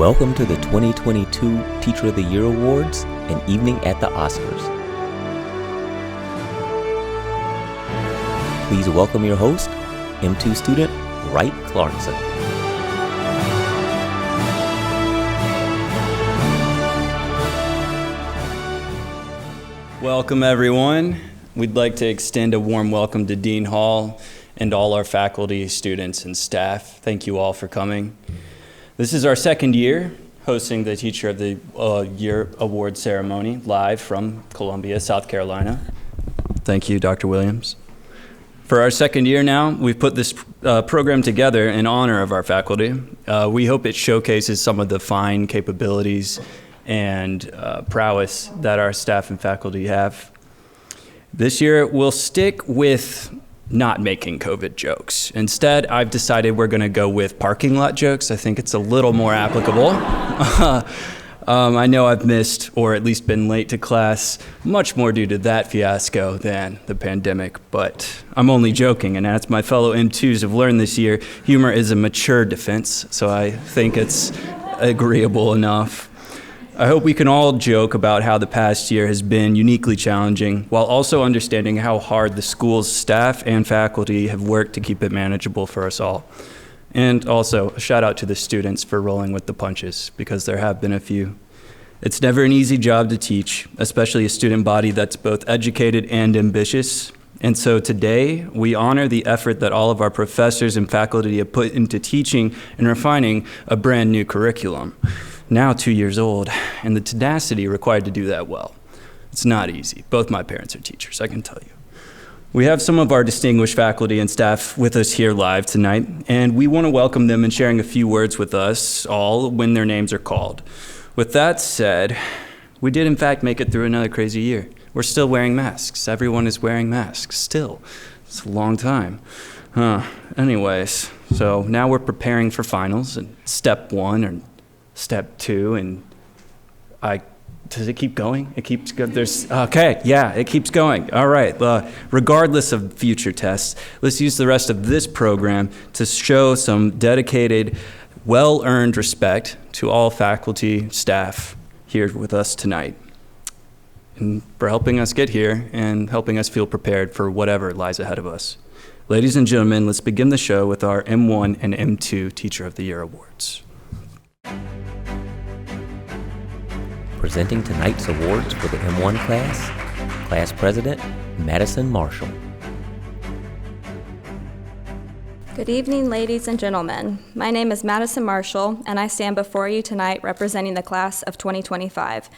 Welcome to the 2022 Teacher of the Year Awards and Evening at the Oscars. Please welcome your host, M2 student Wright Clarkson. Welcome everyone. We'd like to extend a warm welcome to Dean Hall and all our faculty, students, and staff. Thank you all for coming. This is our second year hosting the Teacher of the Year Award ceremony live from Columbia, South Carolina. Thank you, Dr. Williams. For our second year now, we've put this program together in honor of our faculty. We hope it showcases some of the fine capabilities and prowess that our staff and faculty have. This year, we'll stick with not making COVID jokes. Instead, I've decided we're gonna go with parking lot jokes. I think it's a little more applicable. I know I've missed, or at least been late to class, much more due to that fiasco than the pandemic, but I'm only joking, and as my fellow M2s have learned this year, humor is a mature defense, so I think it's agreeable enough. I hope we can all joke about how the past year has been uniquely challenging, while also understanding how hard the school's staff and faculty have worked to keep it manageable for us all. And also, a shout out to the students for rolling with the punches, because there have been a few. It's never an easy job to teach, especially a student body that's both educated and ambitious. And so today, we honor the effort that all of our professors and faculty have put into teaching and refining a brand new curriculum. Now 2 years old, and the tenacity required to do that well. It's not easy. Both my parents are teachers, I can tell you. We have some of our distinguished faculty and staff with us here live tonight, and we want to welcome them in sharing a few words with us all when their names are called. With that said, we did in fact make it through another crazy year. We're still wearing masks. Everyone is wearing masks, still. It's a long time. Anyways, so now we're preparing for finals, and step one, or step two, and does it keep going? It keeps going. It keeps going. All right. Regardless of future tests, let's use the rest of this program to show some dedicated, well-earned respect to all faculty, staff here with us tonight, and for helping us get here and helping us feel prepared for whatever lies ahead of us. Ladies and gentlemen, let's begin the show with our M1 and M2 Teacher of the Year Awards. Presenting tonight's awards for the M1 class, Class President Madison Marshall. Good evening, ladies and gentlemen. My name is Madison Marshall, and I stand before you tonight representing the class of 2025.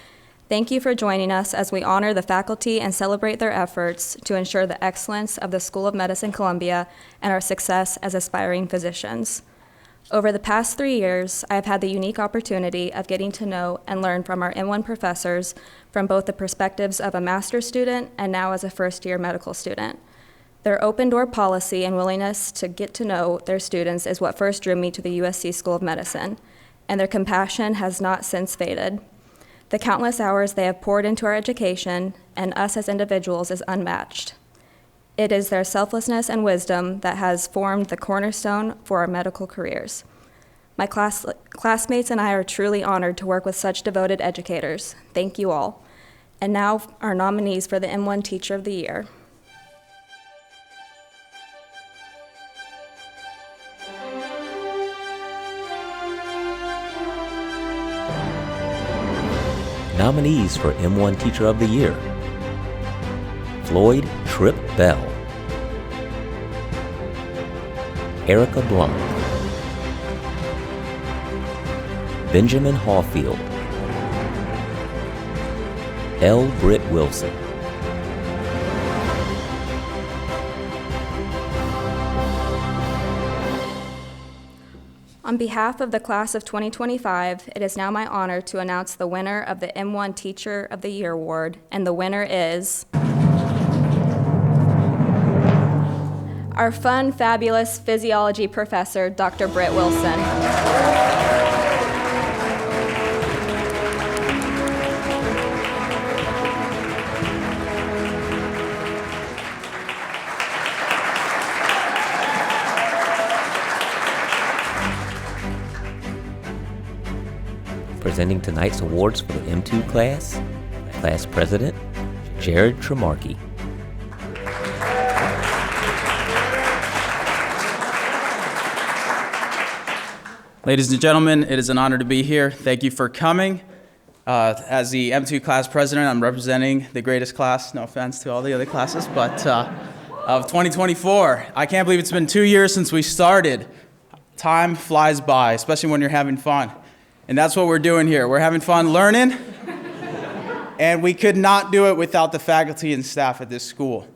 Thank you for joining us as we honor the faculty and celebrate their efforts to ensure the excellence of the School of Medicine Columbia and our success as aspiring physicians. Over the past 3 years, I have had the unique opportunity of getting to know and learn from our M1 professors from both the perspectives of a master's student and now as a first-year medical student. Their open-door policy and willingness to get to know their students is what first drew me to the USC School of Medicine, and their compassion has not since faded. The countless hours they have poured into our education and us as individuals is unmatched. It is their selflessness and wisdom that has formed the cornerstone for our medical careers. My classmates and I are truly honored to work with such devoted educators. Thank you all. And now our nominees for the M1 Teacher of the Year. Nominees for M1 Teacher of the Year: Floyd Tripp Bell, Erica Blanc, Benjamin Hawfield, L. Britt Wilson. On behalf of the class of 2025, it is now my honor to announce the winner of the M1 Teacher of the Year Award, and the winner is our fun, fabulous physiology professor, Dr. Britt Wilson. Presenting tonight's awards for the M2 class, Class President, Jared Tremarkey. Ladies and gentlemen, it is an honor to be here. Thank you for coming. As the M2 class president, I'm representing the greatest class, no offense to all the other classes, but of 2024. I can't believe it's been 2 years since we started. Time flies by, especially when you're having fun. And that's what we're doing here. We're having fun learning, and we could not do it without the faculty and staff at this school.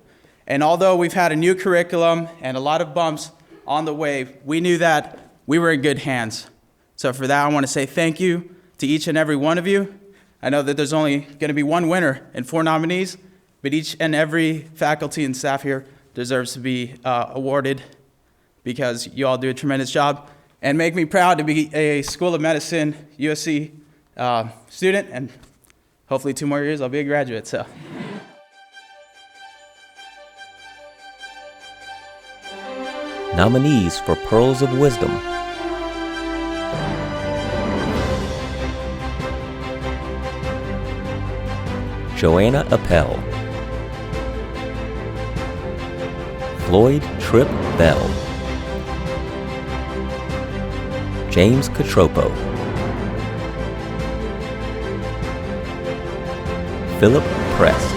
And although we've had a new curriculum and a lot of bumps on the way, we knew that we were in good hands. So for that, I want to say thank you to each and every one of you. I know that there's only going to be one winner and 4 nominees, but each and every faculty and staff here deserves to be awarded because you all do a tremendous job and make me proud to be a School of Medicine USC student, and hopefully 2 more years I'll be a graduate. So. Nominees for Pearls of Wisdom. Joanna Appel, Floyd Tripp Bell, James Catropo, Philip Prest,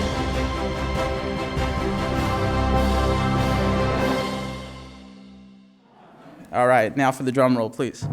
All right, now for the drum roll, please.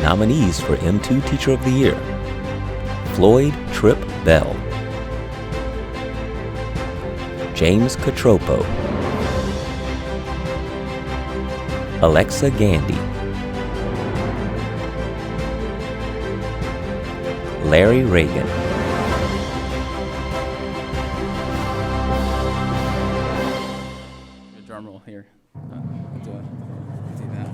Nominees for M2 Teacher of the Year. Floyd Tripp Bell, James Catropo, Alexa Gandy, Larry Reagan, Drum roll here. Do that.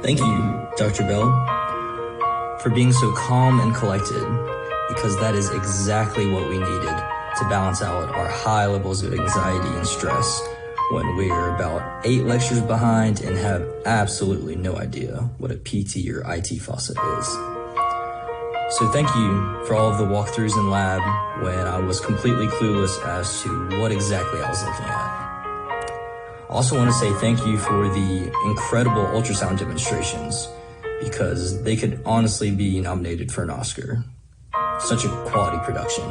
Thank you, Dr. Bell, for being so calm and collected, because that is exactly what we needed to balance out our high levels of anxiety and stress when we're about 8 lectures behind and have absolutely no idea what a PT or IT faucet is. So thank you for all of the walkthroughs in lab when I was completely clueless as to what exactly I was looking at. I also want to say thank you for the incredible ultrasound demonstrations, because they could honestly be nominated for an Oscar. Such a quality production.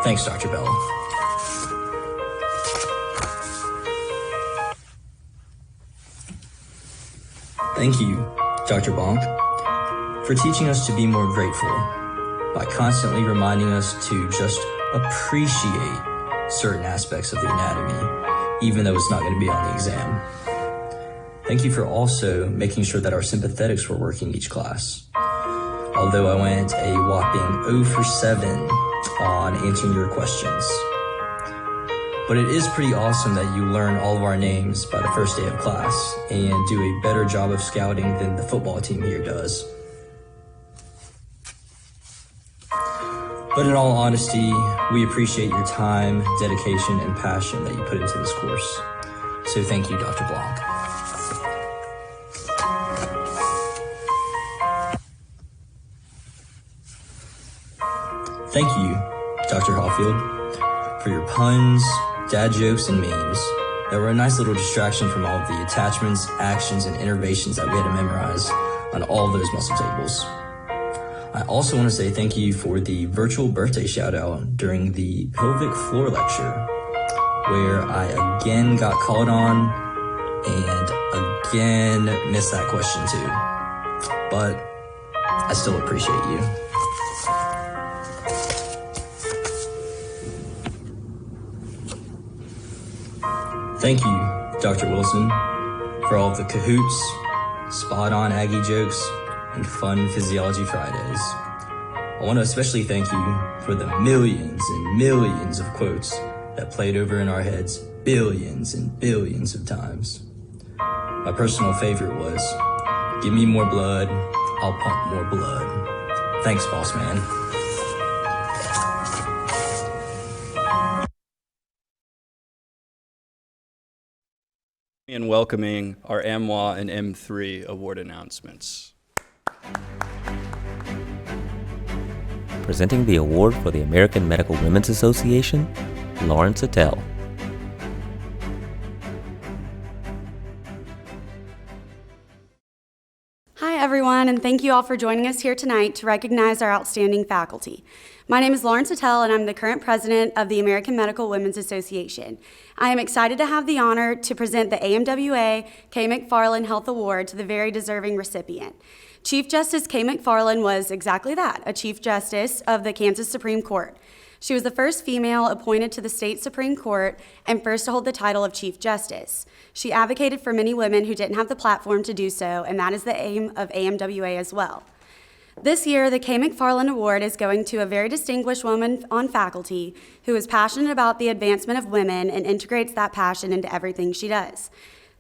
Thanks, Dr. Bell. Thank you, Dr. Bonk, for teaching us to be more grateful by constantly reminding us to just appreciate certain aspects of the anatomy, even though it's not going to be on the exam. Thank you for also making sure that our sympathetics were working each class. Although I went a whopping 0 for 7 on answering your questions. But it is pretty awesome that you learn all of our names by the first day of class and do a better job of scouting than the football team here does. But in all honesty, we appreciate your time, dedication, and passion that you put into this course. So thank you, Dr. Blanc. Thank you, Dr. Hawfield, for your puns, dad jokes, and memes that were a nice little distraction from all of the attachments, actions, and innervations that we had to memorize on all those muscle tables. I also want to say thank you for the virtual birthday shout out during the pelvic floor lecture, where I again got called on and again missed that question too. But I still appreciate you. Thank you, Dr. Wilson, for all of the cahoots, spot-on Aggie jokes, and fun Physiology Fridays. I want to especially thank you for the millions and millions of quotes that played over in our heads billions and billions of times. My personal favorite was, "Give me more blood, I'll pump more blood." Thanks, boss man. And welcoming our MWA and M3 award announcements. Presenting the award for the American Medical Women's Association, Lauren Sattel. Hi everyone, and thank you all for joining us here tonight to recognize our outstanding faculty. My name is Lauren Sattel, and I'm the current president of the American Medical Women's Association. I am excited to have the honor to present the AMWA Kay McFarland Health Award to the very deserving recipient. Chief Justice Kay McFarland was exactly that, a Chief Justice of the Kansas Supreme Court. She was the first female appointed to the state Supreme Court and first to hold the title of Chief Justice. She advocated for many women who didn't have the platform to do so, and that is the aim of AMWA as well. This year, the Kay McFarland Award is going to a very distinguished woman on faculty who is passionate about the advancement of women and integrates that passion into everything she does.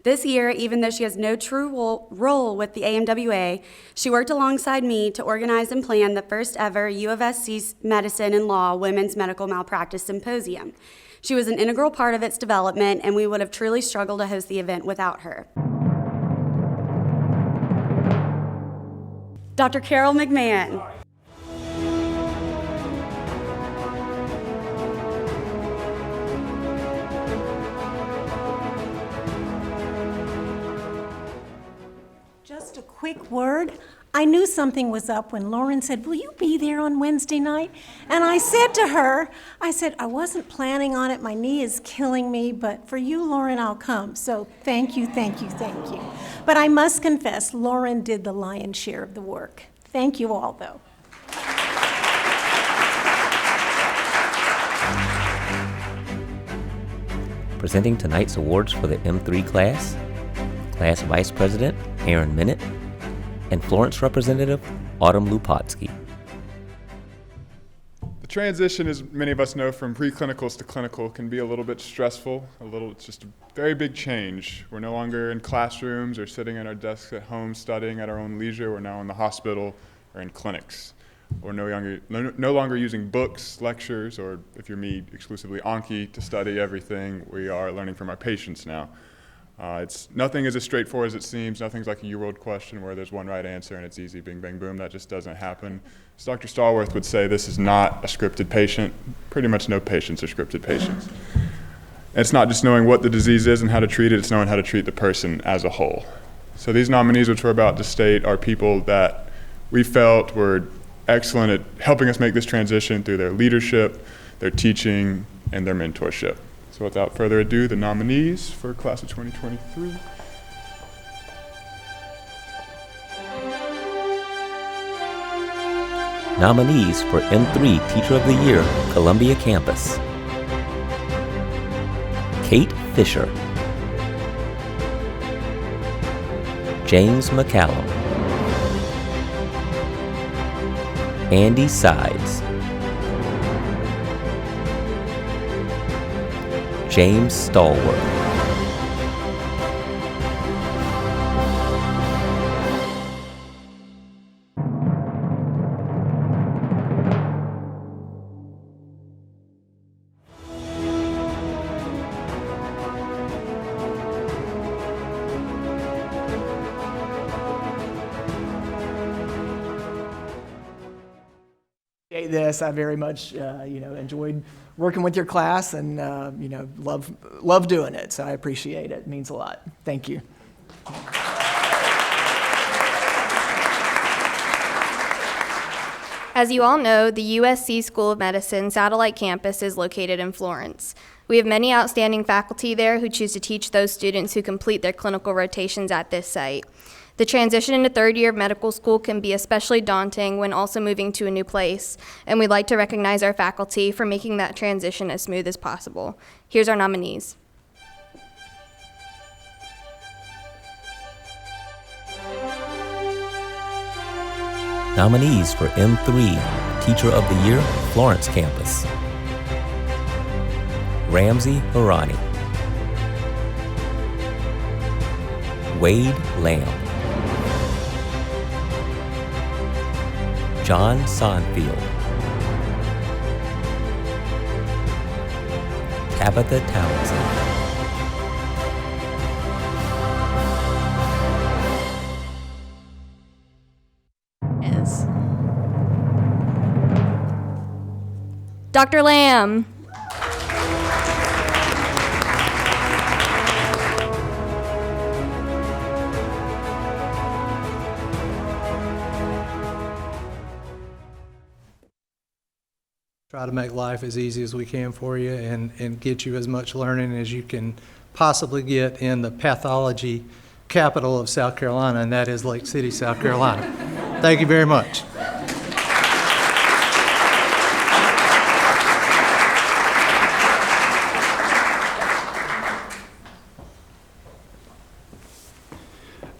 This year, even though she has no true role with the AMWA, she worked alongside me to organize and plan the first ever U of SC Medicine and Law Women's Medical Malpractice Symposium. She was an integral part of its development, and we would have truly struggled to host the event without her. Dr. Carol McMahon. Just a quick word. I knew something was up when Lauren said, "Will you be there on Wednesday night?" And I said to her, I wasn't planning on it. My knee is killing me, but for you, Lauren, I'll come. So thank you, thank you, thank you. But I must confess, Lauren did the lion's share of the work. Thank you all, though. Presenting tonight's awards for the M3 class, Class Vice President Aaron Minute, and Florence Representative Autumn Lupotsky. The transition, as many of us know, from preclinicals to clinical can be a little bit stressful. It's just a very big change. We're no longer in classrooms or sitting at our desks at home studying at our own leisure. We're now in the hospital or in clinics. We're no longer using books, lectures, or if you're me, exclusively Anki to study everything. We are learning from our patients now. Nothing is as straightforward as it seems. Nothing's like a year-old question where there's one right answer and it's easy, bing, bang, boom. That just doesn't happen. As Dr. Stallworth would say, this is not a scripted patient. Pretty much no patients are scripted patients. And it's not just knowing what the disease is and how to treat it, it's knowing how to treat the person as a whole. So these nominees, which we're about to state, are people that we felt were excellent at helping us make this transition through their leadership, their teaching, and their mentorship. So without further ado, the nominees for class of 2023. Nominees for M3 Teacher of the Year, Columbia Campus. Kate Fisher. James McCallum. Andy Sides. James Stallworth. This I very much enjoyed working with your class and love doing it, so I appreciate it. It means a lot. Thank you. As you all know, the USC School of Medicine satellite campus is located in Florence. We have many outstanding faculty there who choose to teach those students who complete their clinical rotations at this site. The transition into third year of medical school can be especially daunting when also moving to a new place, and we'd like to recognize our faculty for making that transition as smooth as possible. Here's our nominees. Nominees for M3 Teacher of the Year, Florence Campus. Ramsey Harani. Wade Lamb. John Sonfield. Tabitha Townsend. Yes. Dr. Lamb. Try to make life as easy as we can for you and get you as much learning as you can possibly get in the pathology capital of South Carolina, and that is Lake City, South Carolina. Thank you very much.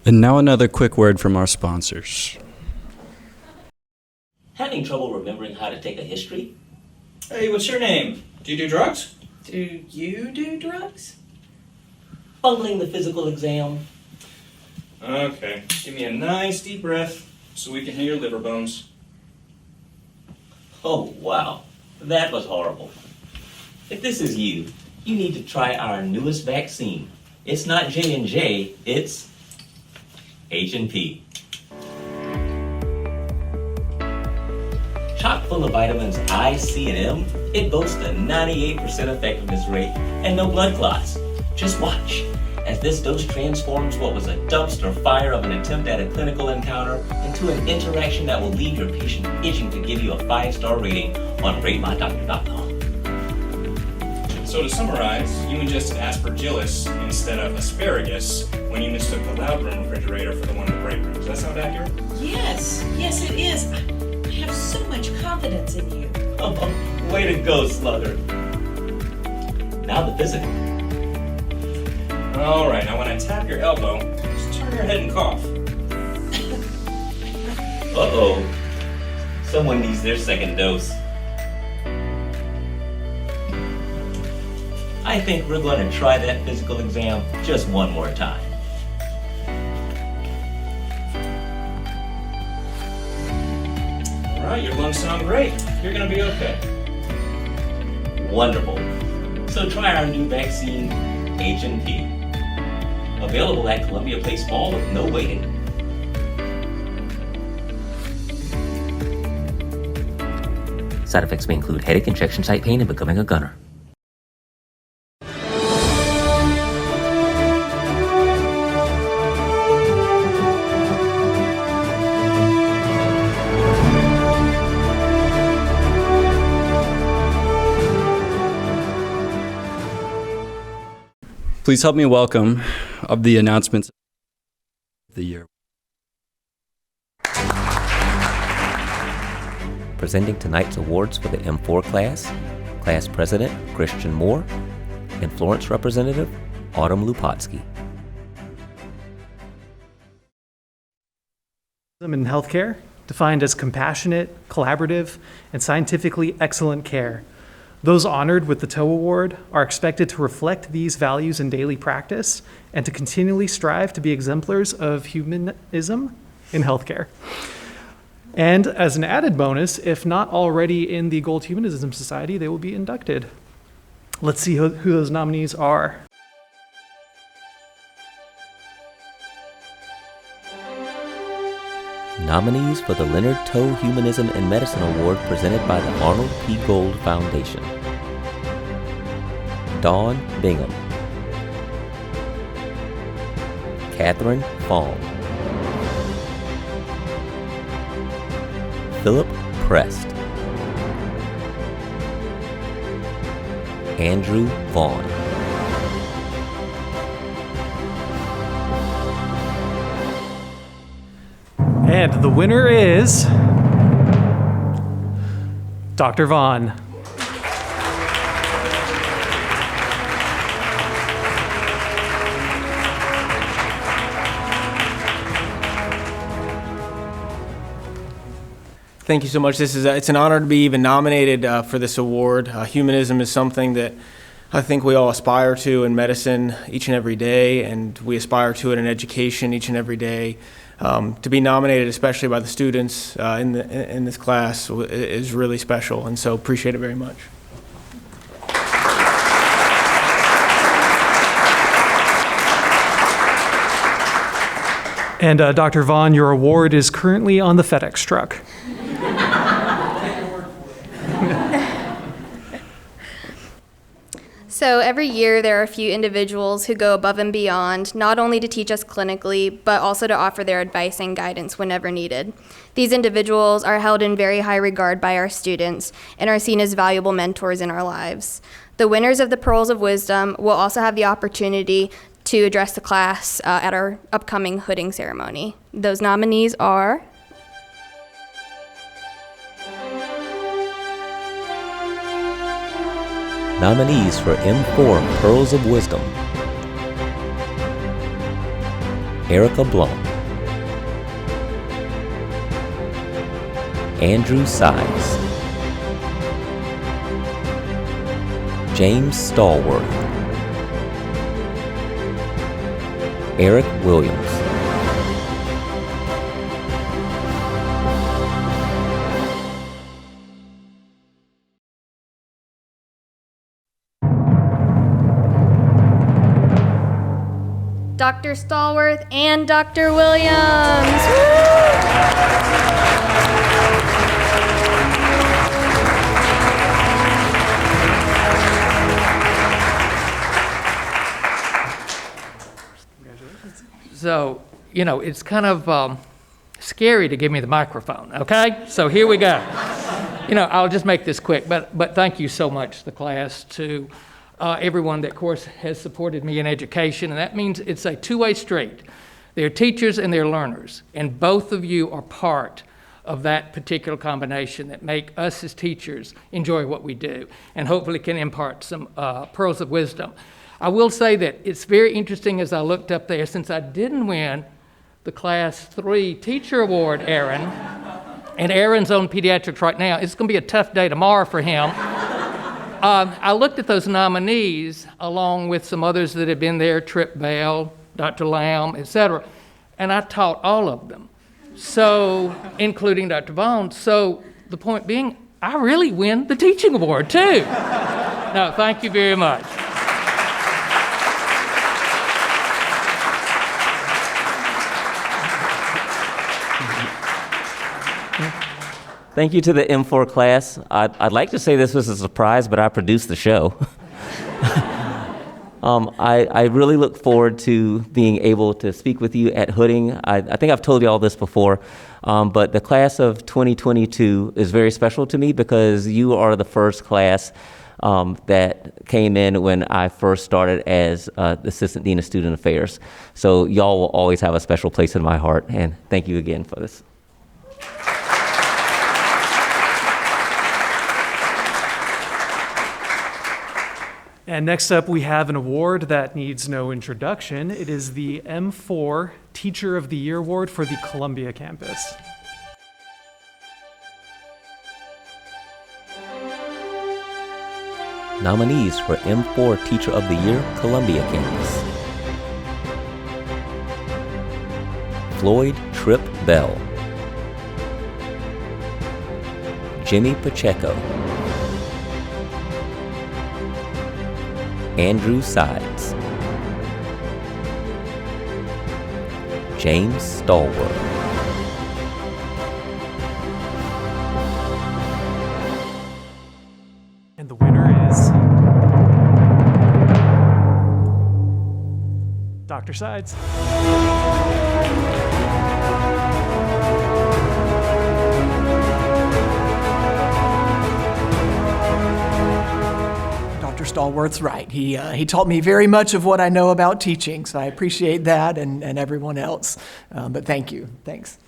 And now another quick word from our sponsors. Having trouble remembering how to take a history? Hey, what's your name? Do you do drugs? Do you do drugs? Bungling the physical exam? Okay, give me a nice deep breath so we can hear your liver bones. Oh, wow. That was horrible. If this is you, you need to try our newest vaccine. It's not J&J, it's H&P. Chock full of vitamins I, C, and M, it boasts a 98% effectiveness rate and no blood clots. Just watch as this dose transforms what was a dumpster fire of an attempt at a clinical encounter into an interaction that will leave your patient itching to give you a 5-star rating on RateMyDoctor.com. So to summarize, you ingested aspergillus instead of asparagus when you mistook the loud room refrigerator for the one in the break room. Does that sound accurate? Yes, it is. I have so much confidence in you. Oh, way to go, Slugger. Now the physical. All right, now when I tap your elbow, just turn your head and cough. Uh-oh. Someone needs their second dose. I think we're going to try that physical exam just one more time. All right, your lungs sound great. You're gonna be okay. Wonderful. So try our new vaccine, H&P. Available at Columbia Place Mall with no waiting. Side effects may include headache, injection site pain, and becoming a gunner. Please help me welcome of the announcements of the year. Presenting tonight's awards for the M4 class, Class President Christian Moore, and Florence Representative Autumn Lupotsky. In healthcare, defined as compassionate, collaborative, and scientifically excellent care. Those honored with the TOE Award are expected to reflect these values in daily practice and to continually strive to be exemplars of humanism in healthcare. And as an added bonus, if not already in the Gold Humanism Society, they will be inducted. Let's see who those nominees are. Nominees for the Leonard Toe Humanism and Medicine Award presented by the Arnold P. Gold Foundation. Dawn Bingham. Catherine Fong. Philip impressed. Andrew Vaughn. And the winner is Dr. Vaughn. Thank you so much. It's an honor to be even nominated for this award. Humanism is something that I think we all aspire to in medicine each and every day, and we aspire to it in education each and every day. To be nominated, especially by the students in this class, is really special, and so appreciate it very much. And Dr. Vaughn, your award is currently on the FedEx truck. So every year there are a few individuals who go above and beyond, not only to teach us clinically, but also to offer their advice and guidance whenever needed. These individuals are held in very high regard by our students and are seen as valuable mentors in our lives. The winners of the Pearls of Wisdom will also have the opportunity to address the class at our upcoming hooding ceremony. Those nominees are Nominees for M4 Pearls of Wisdom: Erica Blum, Andrew Sides, James Stallworth, Eric Williams. Dr. Stallworth and Dr. Williams. So, you know, it's kind of scary to give me the microphone, okay? So here we go. You know, I'll just make this quick, but thank you so much, the class, to everyone that, of course, has supported me in education, and that means it's a two-way street. There are teachers and there are learners, and both of you are part of that particular combination that make us as teachers enjoy what we do, and hopefully can impart some pearls of wisdom. I will say that it's very interesting as I looked up there, since I didn't win the Class 3 Teacher Award, Aaron, and Aaron's on pediatrics right now. It's going to be a tough day tomorrow for him. I looked at those nominees along with some others that have been there, Trip Bell, Dr. Lamb, et cetera, and I taught all of them, so including Dr. Vaughn. So the point being, I really win the teaching award too. No, thank you very much. Thank you to the M4 class. I'd like to say this was a surprise, but I produced the show. I really look forward to being able to speak with you at Hooding. I think I've told you all this before, but the class of 2022 is very special to me because you are the first class that came in when I first started as Assistant Dean of Student Affairs. So y'all will always have a special place in my heart, and thank you again for this. And next up, we have an award that needs no introduction. It is the M4 Teacher of the Year Award for the Columbia campus. Nominees for M4 Teacher of the Year, Columbia campus: Floyd Tripp Bell, Jimmy Pacheco, Andrew Sides, James Stallworth, and the winner is Dr. Sides. Dr. Stallworth's right. He taught me very much of what I know about teaching, so I appreciate that and everyone else. But thank you. Thanks.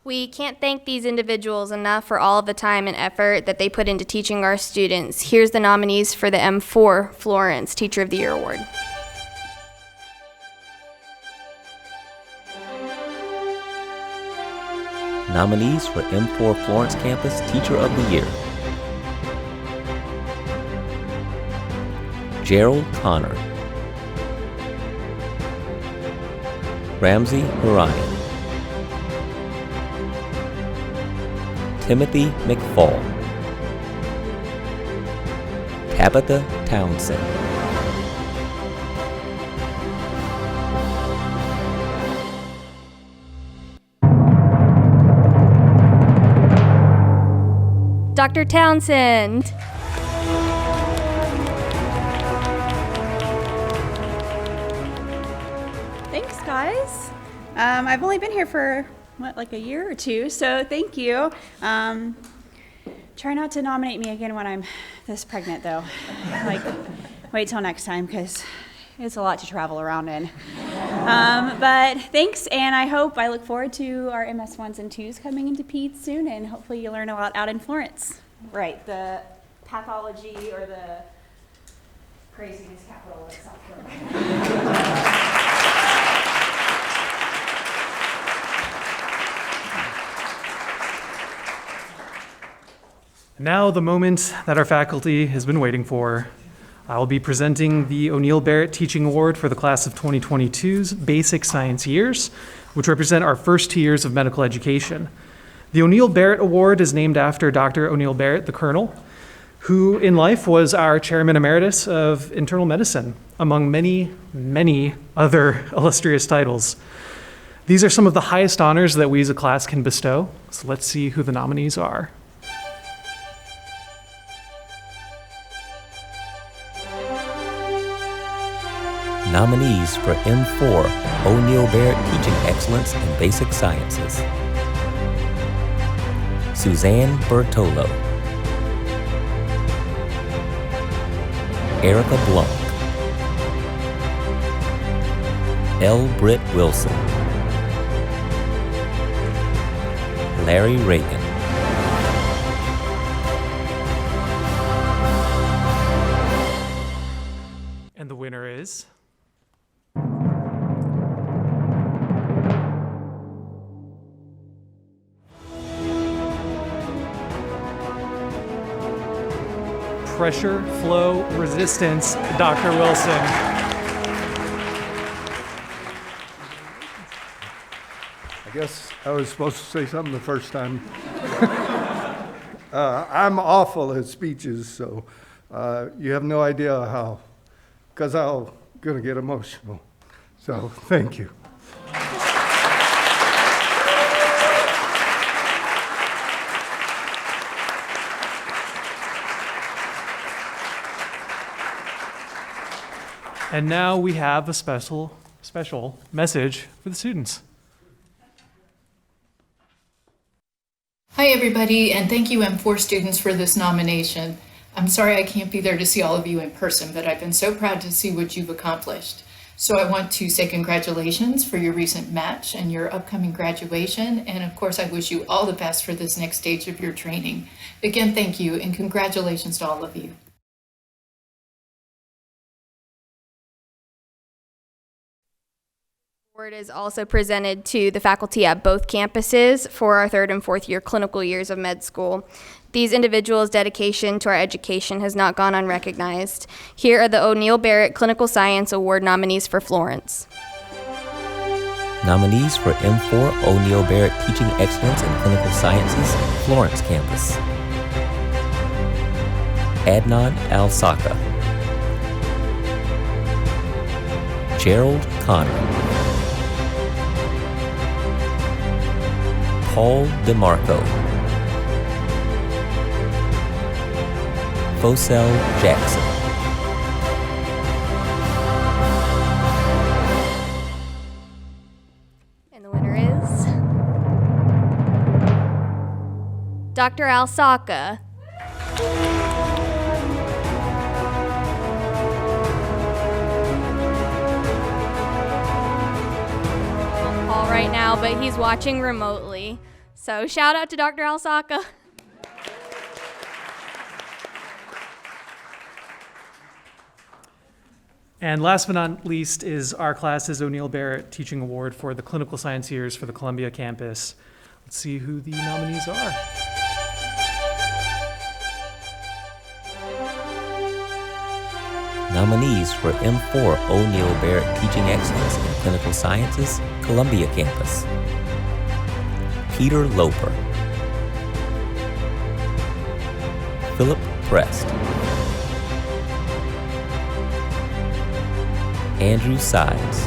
We can't thank these individuals enough for all of the time and effort that they put into teaching our students. Here's the nominees for the M4 Florence Teacher of the Year Award. Nominees for M4 Florence Campus Teacher of the Year: Gerald Connor, Ramsey Hurayan, Timothy McFall, Tabitha Townsend, Dr. Townsend. Thanks, guys. I've only been here for, like a year or two, so thank you. Try not to nominate me again when I'm this pregnant, though. Wait till next time, because it's a lot to travel around in. But thanks, and I look forward to our MS1s and 2s coming into Peds soon, and hopefully you learn a lot out in Florence. Right, the pathology or the craziness capital of South Carolina. Now the moment that our faculty has been waiting for. I will be presenting the O'Neill Barrett Teaching Award for the class of 2022's Basic Science Years, which represent our first 2 years of medical education. The O'Neill Barrett Award is named after Dr. O'Neill Barrett, the Colonel, who in life was our Chairman Emeritus of Internal Medicine, among many, many other illustrious titles. These are some of the highest honors that we as a class can bestow, so let's see who the nominees are. Nominees for M4 O'Neill Barrett Teaching Excellence in Basic Sciences: Suzanne Bertolo, Erica Blunk, L. Britt Wilson, Larry Reagan, And the winner is... Pressure Flow Resistance, Dr. Wilson. I guess I was supposed to say something the first time. I'm awful at speeches, so you have no idea how, because I'm going to get emotional. So thank you. And now we have a special message for the students. Hi everybody, and thank you M4 students for this nomination. I'm sorry I can't be there to see all of you in person, but I've been so proud to see what you've accomplished. So I want to say congratulations for your recent match and your upcoming graduation, and of course I wish you all the best for this next stage of your training. Again, thank you, and congratulations to all of you. Award is also presented to the faculty at both campuses for our 3rd and 4th year clinical years of med school. These individuals' dedication to our education has not gone unrecognized. Here are the O'Neill Barrett Clinical Science Award nominees for Florence. Nominees for M4 O'Neill Barrett Teaching Excellence in Clinical Sciences, Florence Campus: Adnan Al-Saka, Gerald Connor, Paul DeMarco, Fosel Jackson, And the winner is... Dr. Alsaka. Paul right now, but he's watching remotely. So shout out to Dr. Alsaka. And last but not least is our class's O'Neill Barrett Teaching Award for the Clinical Science Years for the Columbia campus. Let's see who the nominees are. Nominees for M4 O'Neill Barrett Teaching Excellence in Clinical Sciences, Columbia Campus. Peter Loper. Philip Prest. Andrew Sides.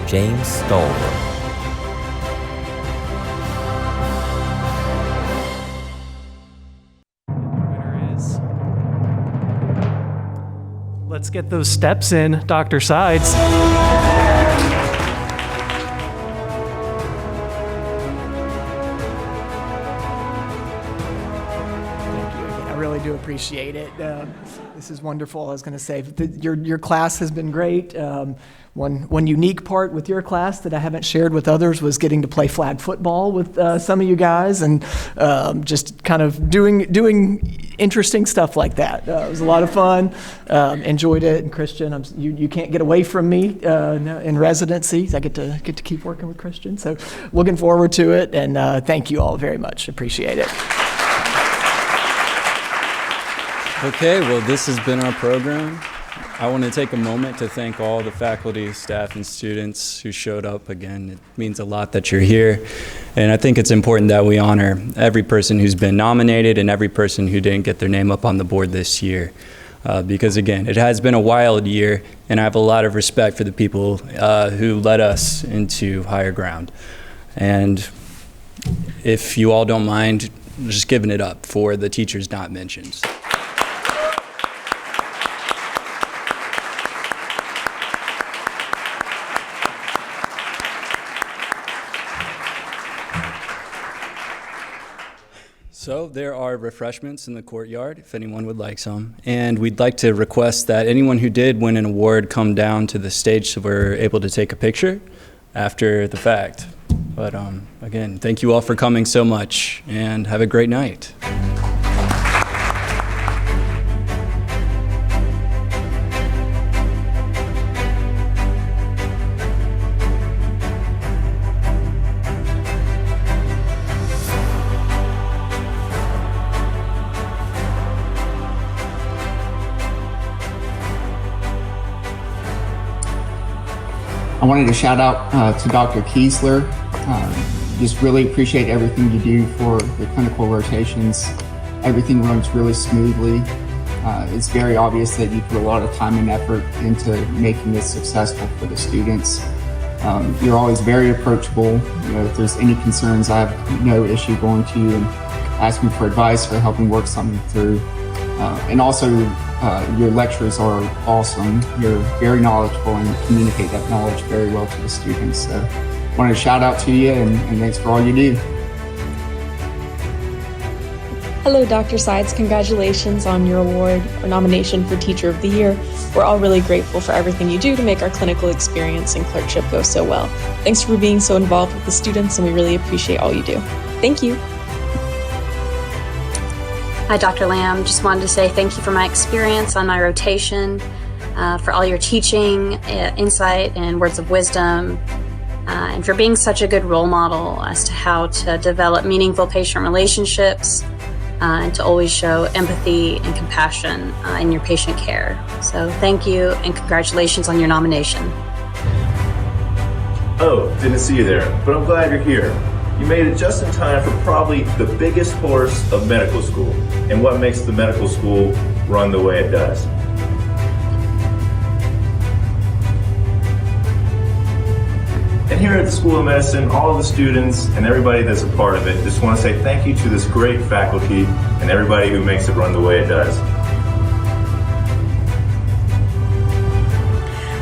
James Stallworth. Let's get those steps in, Dr. Sides. I really do appreciate it. This is wonderful. I was going to say, your class has been great. One unique part with your class that I haven't shared with others was getting to play flag football with some of you guys, and just kind of doing interesting stuff like that. It was a lot of fun. Enjoyed it. And Christian, you can't get away from me in residency. I get to keep working with Christian. So looking forward to it. And thank you all very much. Appreciate it. Okay, well, this has been our program. I want to take a moment to thank all the faculty, staff, and students who showed up. Again, it means a lot that you're here. And I think it's important that we honor every person who's been nominated and every person who didn't get their name up on the board this year. Because again, it has been a wild year, and I have a lot of respect for the people who led us into higher ground. And if you all don't mind, just giving it up for the teachers not mentioned. So there are refreshments in the courtyard if anyone would like some. And we'd like to request that anyone who did win an award come down to the stage so we're able to take a picture after the fact. But again, thank you all for coming so much and have a great night. I wanted to shout out to Dr. Kiesler. Just really appreciate everything you do for the clinical rotations. Everything runs really smoothly. It's very obvious that you put a lot of time and effort into making this successful for the students. You're always very approachable. You know, if there's any concerns, I have no issue going to you and asking for advice or helping work something through. And also, your lecturers are awesome. You're very knowledgeable and communicate that knowledge very well to the students. So I wanted to shout out to you and thanks for all you do. Hello, Dr. Sides. Congratulations on your award or nomination for Teacher of the Year. We're all really grateful for everything you do to make our clinical experience and clerkship go so well. Thanks for being so involved with the students, and we really appreciate all you do. Thank you. Hi, Dr. Lamb. Just wanted to say thank you for my experience on my rotation, for all your teaching, insight, and words of wisdom, and for being such a good role model as to how to develop meaningful patient relationships and to always show empathy and compassion in your patient care. So thank you and congratulations on your nomination. Oh, didn't see you there, but I'm glad you're here. You made it just in time for probably the biggest horse of medical school and what makes the medical school run the way it does. And here at the School of Medicine, all of the students and everybody that's a part of it just want to say thank you to this great faculty and everybody who makes it run the way it does.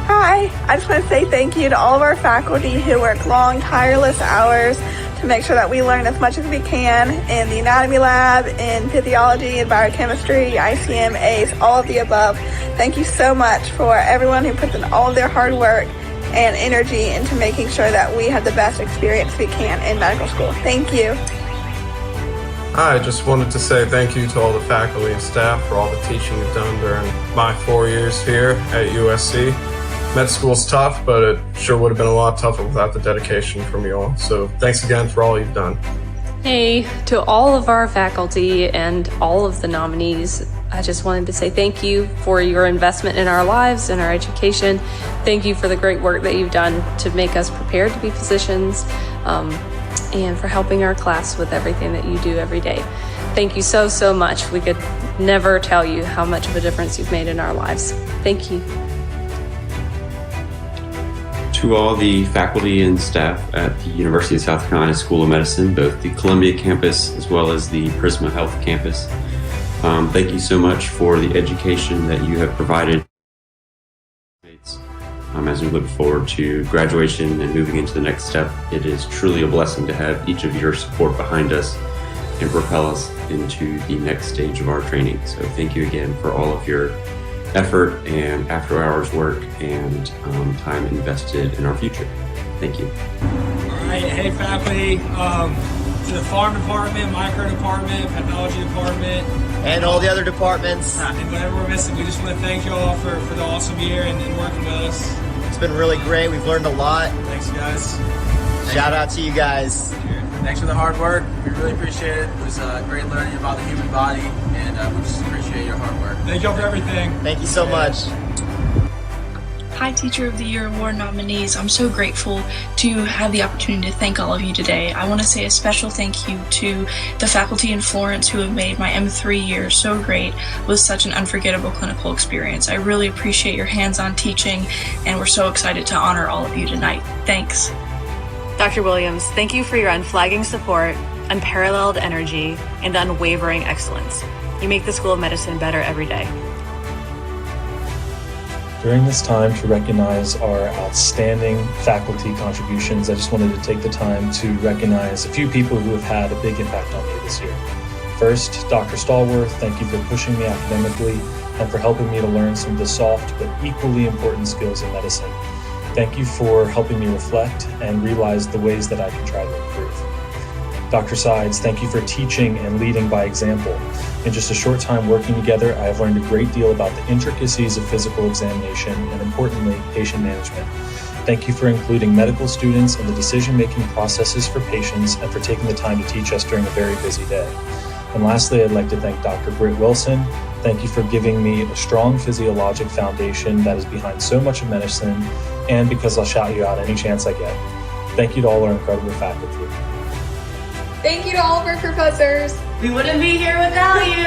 Hi, I just want to say thank you to all of our faculty who work long, tireless hours to make sure that we learn as much as we can in the anatomy lab, in physiology, in biochemistry, ICM, ACE, all of the above. Thank you so much for everyone who puts in all of their hard work and energy into making sure that we have the best experience we can in medical school. Thank you. I just wanted to say thank you to all the faculty and staff for all the teaching you've done during my 4 years here at USC. Med school's tough, but it sure would have been a lot tougher without the dedication from you all. So thanks again for all you've done. Hey, to all of our faculty and all of the nominees, I just wanted to say thank you for your investment in our lives and our education. Thank you for the great work that you've done to make us prepared to be physicians, and for helping our class with everything that you do every day. Thank you so, so much. We could never tell you how much of a difference you've made in our lives. Thank you. To all the faculty and staff at the University of South Carolina School of Medicine, both the Columbia campus as well as the Prisma Health campus, thank you so much for the education that you have provided as we look forward to graduation and moving into the next step. It is truly a blessing to have each of your support behind us and propel us into the next stage of our training. So thank you again for all of your effort and after hours work and time invested in our future. Thank you. All right, hey faculty, to the farm department, micro department, pathology department, and all the other departments. And whatever we're missing, we just want to thank you all for the awesome year and working with us. It's been really great. We've learned a lot. Thanks, guys. Shout out to you guys. Thanks for the hard work. We really appreciate it. It was great learning about the human body, and we just appreciate your hard work. Thank you all for everything. Thank you so much. Hi, Teacher of the Year Award nominees. I'm so grateful to have the opportunity to thank all of you today. I want to say a special thank you to the faculty in Florence who have made my M3 year so great with such an unforgettable clinical experience. I really appreciate your hands-on teaching, and we're so excited to honor all of you tonight. Thanks. Dr. Williams, thank you for your unflagging support, unparalleled energy, and unwavering excellence. You make the School of Medicine better every day. During this time to recognize our outstanding faculty contributions, I just wanted to take the time to recognize a few people who have had a big impact on me this year. First, Dr. Stallworth, thank you for pushing me academically and for helping me to learn some of the soft but equally important skills in medicine. Thank you for helping me reflect and realize the ways that I can try to improve. Dr. Sides, thank you for teaching and leading by example. In just a short time working together, I have learned a great deal about the intricacies of physical examination and, importantly, patient management. Thank you for including medical students in the decision-making processes for patients and for taking the time to teach us during a very busy day. And lastly, I'd like to thank Dr. Britt Wilson. Thank you for giving me a strong physiologic foundation that is behind so much of medicine, and because I'll shout you out any chance I get. Thank you to all our incredible faculty. Thank you to all of our professors. We wouldn't be here without you.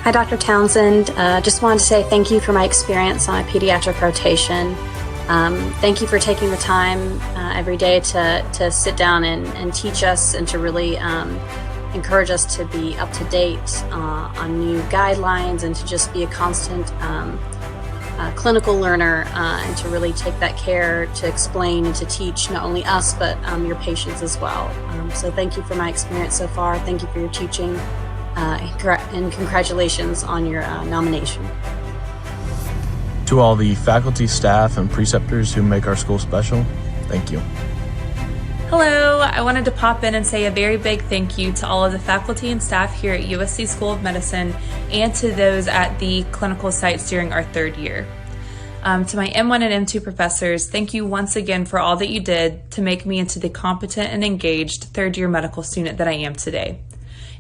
Hi, Dr. Townsend. Just wanted to say thank you for my experience on a pediatric rotation. Thank you for taking the time every day to sit down and teach us and to really encourage us to be up to date on new guidelines and to just be a constant clinical learner and to really take that care to explain and to teach not only us but your patients as well. So thank you for my experience so far. Thank you for your teaching and congratulations on your nomination. To all the faculty, staff, and preceptors who make our school special, thank you. Hello, I wanted to pop in and say a very big thank you to all of the faculty and staff here at USC School of Medicine and to those at the clinical sites during our third year. To my M1 and M2 professors, thank you once again for all that you did to make me into the competent and engaged third year medical student that I am today.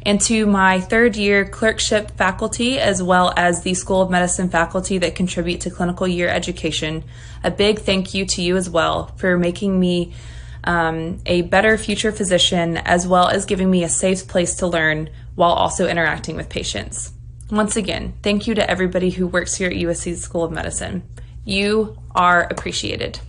And to my third year clerkship faculty, as well as the School of Medicine faculty that contribute to clinical year education, a big thank you to you as well for making me a better future physician, as well as giving me a safe place to learn while also interacting with patients. Once again, thank you to everybody who works here at USC School of Medicine. You are appreciated.